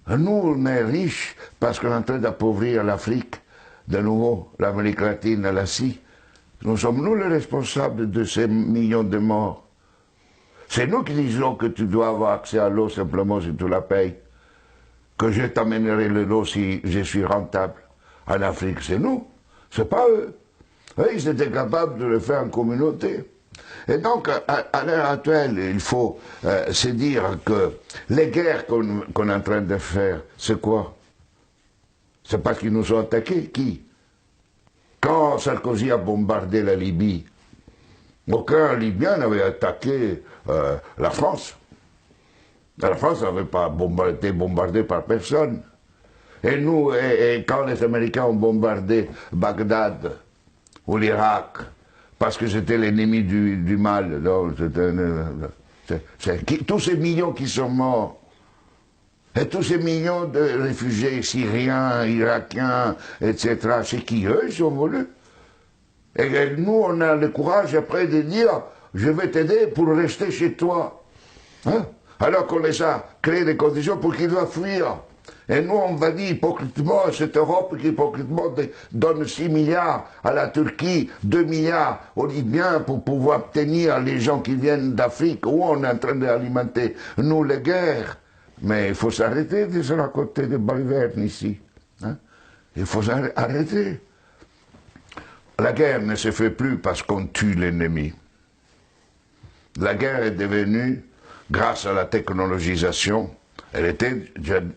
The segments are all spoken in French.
Nous, on est riches parce qu'on est en train d'appauvrir l'Afrique, de nouveau, l'Amérique latine, l'Asie. Nous sommes nous les responsables de ces millions de morts. C'est nous qui disons que tu dois avoir accès à l'eau simplement si tu la payes. Que je t'amènerai l'eau si je suis rentable. En Afrique, c'est nous, c'est pas eux. Eux, ils étaient capables de le faire en communauté. Et donc, à l'heure actuelle, il faut se dire que les guerres qu'on est en train de faire, c'est quoi? C'est parce qu'ils nous ont attaqués. Qui? Quand Sarkozy a bombardé la Libye, aucun Libyen n'avait attaqué la France. La France n'avait pas été bombardée par personne. Et nous, quand les Américains ont bombardé Bagdad ou l'Irak, parce que c'était l'ennemi du mal, tous ces millions qui sont morts, et tous ces millions de réfugiés syriens, irakiens, etc., c'est qui eux, ils ont voulu. Et nous, on a le courage après de dire, je vais t'aider pour rester chez toi. Hein? Alors qu'on les a créé des conditions pour qu'ils doivent fuir. Et nous, on va dire hypocritement, cette Europe qui hypocritement donne 6 milliards à la Turquie, 2 milliards aux Libyens pour pouvoir tenir les gens qui viennent d'Afrique, où on est en train d'alimenter, nous, les guerres. Mais il faut s'arrêter de se raconter des balivernes ici. Hein? Il faut arrêter. La guerre ne se fait plus parce qu'on tue l'ennemi. La guerre est devenue, grâce à la technologisation, elle était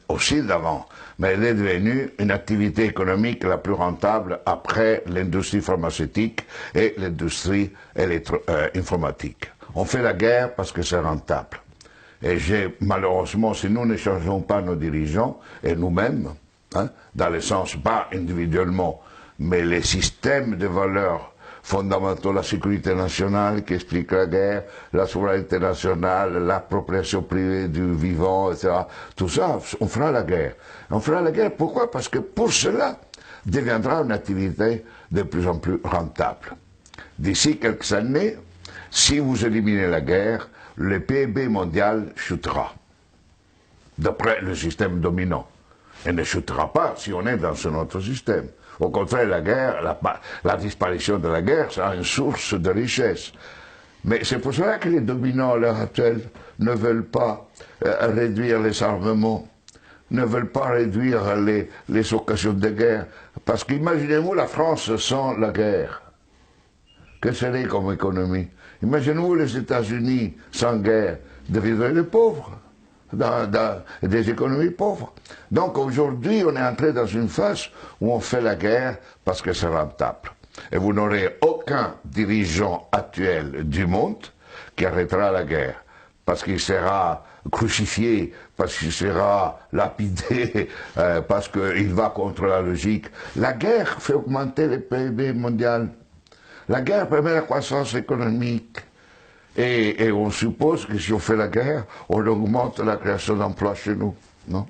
aussi d'avant, mais elle est devenue une activité économique la plus rentable après l'industrie pharmaceutique et l'industrie informatique. On fait la guerre parce que c'est rentable. Et malheureusement, si nous ne changeons pas nos dirigeants, et nous-mêmes, hein, dans le sens pas individuellement, mais les systèmes de valeurs fondamentaux, la sécurité nationale qui explique la guerre, la souveraineté nationale, l'appropriation privée du vivant, etc. Tout ça, on fera la guerre. On fera la guerre, pourquoi? Parce que pour cela, deviendra une activité de plus en plus rentable. D'ici quelques années, si vous éliminez la guerre, le PIB mondial chutera, d'après le système dominant. Elle ne chutera pas si on est dans ce autre système. Au contraire, la guerre, la disparition de la guerre sera une source de richesse. Mais c'est pour cela que les dominants à l'heure actuelle ne veulent pas réduire les armements, ne veulent pas réduire les occasions de guerre. Parce qu'imaginez-vous la France sans la guerre. Que serait comme économie? Imaginez-vous les États-Unis sans guerre, deviendraient des pauvres. Des économies pauvres. Donc aujourd'hui, on est entré dans une phase où on fait la guerre parce que c'est rentable. Et vous n'aurez aucun dirigeant actuel du monde qui arrêtera la guerre, parce qu'il sera crucifié, parce qu'il sera lapidé, parce qu'il va contre la logique. La guerre fait augmenter le PIB mondial. La guerre permet la croissance économique. Et on suppose que si on fait la guerre, on augmente la création d'emplois chez nous, non?